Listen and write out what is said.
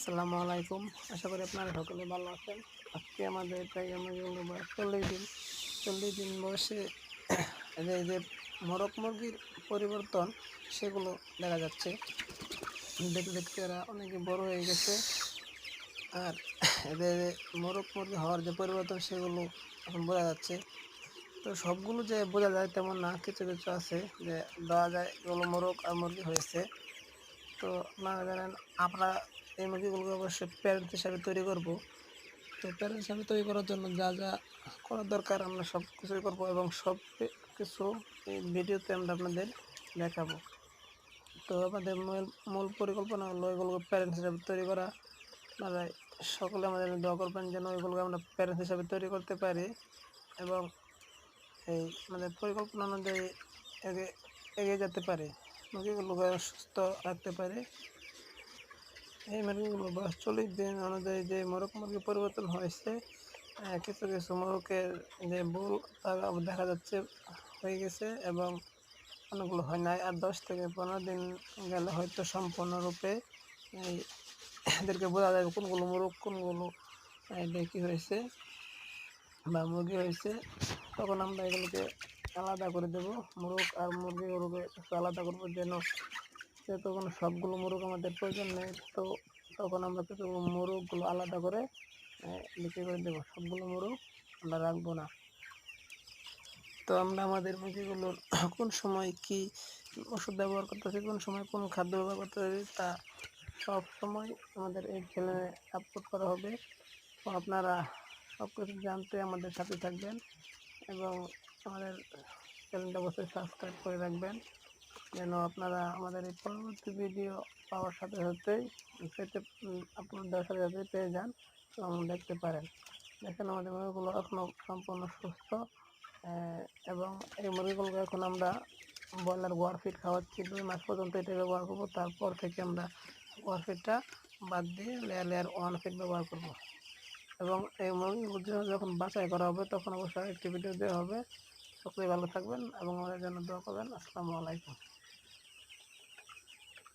আসসালামু আলাইকুম। আশা করি আপনারা সকলে ভালো আছেন। আজকে আমাদের টাইগার মুরগিগুলো বয়স 40 দিন। 40 দিন বয়সে এই যে মোরগ মুরগির পরিবর্তন সেগুলো দেখা যাচ্ছে। দেখতে দেখতে এরা অনেকে বড় হয়ে গেছে। আর এদের মোরগ মুরগি হওয়ার যে পরিবর্তন সেগুলো এখন বোঝা যাচ্ছে। তো সবগুলো যে বোঝা যায় তেমন না, কিছু কিছু আছে যে দেওয়া যায় এগুলো মোরগ আর মুরগি হয়েছে। তো আপনারা জানেন, আমরা এই মুরগিগুলোকে অবশ্যই প্যারেন্ট হিসাবে তৈরি করব। তো প্যারেন্ট হিসাবে তৈরি করার জন্য যা যা করার দরকার আমরা সব কিছুই করবো এবং সব কিছু এই ভিডিওতে আমরা আপনাদের দেখাবো। তো আমাদের মূল পরিকল্পনা হলো এগুলোকে প্যারেন্ট হিসাবে তৈরি করা। আপনারা সকলে আমাদের দোয়া করবেন যেন এগুলোকে আমরা প্যারেন্ট হিসাবে তৈরি করতে পারি এবং এই আমাদের পরিকল্পনা অনুযায়ী এগিয়ে যেতে পারে, মুরগিগুলোকে সুস্থ রাখতে পারে। এই মুরগিগুলো বয়স 40 দিন অনুযায়ী যে মোরগ মুরগি পরিবর্তন হয়েছে, কিছু কিছু মোরগের যে বুল তা দেখা যাচ্ছে হয়ে গেছে এবং অনেকগুলো হয় নাই। আর 10 থেকে 15 দিন গেলে হয়তো সম্পূর্ণরূপে এই এদেরকে বোঝা যাবে কোনগুলো মোরগ কোনগুলো ডেকি হয়েছে বা মুরগি হয়েছে। তখন আমরা এগুলোকে আলাদা করে দেবো, মোরগ আর মুরগিগুলোকে একটু আলাদা করবো যেন তখন সবগুলো মোরগ আমাদের প্রয়োজন নেই। তো তখন আমরা কিছু মোরগগুলো আলাদা করে বিক্রি করে দেবো, সবগুলো মোরগ আমরা রাখবো না। তো আমরা আমাদের মুরগিগুলোর কোন সময় কি ওষুধ ব্যবহার করতেছি, কোন সময় কোন খাদ্য ব্যবহার করতেছি তা সব সময় আমাদের এই চ্যানেলে আপলোড করা হবে। তো আপনারা সব কিছু জানতে আমাদের সাথে থাকবেন এবং আমাদের চ্যানেলটা অবশ্যই সাবস্ক্রাইব করে রাখবেন যেন আপনারা আমাদের এই পরবর্তী ভিডিও পাওয়ার সাথে সাথেই আপলোড দেওয়ার সাথে সাথে পেয়ে যান এবং দেখতে পারেন। দেখেন আমাদের মুরগিগুলো এখনও সম্পূর্ণ সুস্থ এবং এই মুরগিগুলোকে এখন আমরা ব্রয়লার গোয়ার ফিড খাওয়াচ্ছি। 2 মাস পর্যন্ত এটা ব্যবহার করবো, তারপর থেকে আমরা গোয়ার ফিডটা বাদ দিয়ে লেয়ার 1 ফিড ব্যবহার করব। এবং এই মুরগিগুলো যখন বাছাই করা হবে তখন অবশ্যই একটি ভিডিও দেওয়া হবে। সকলেই ভালো থাকবেন এবং আমাদের জন্য দোয়া করবেন। আসসালামু আলাইকুম।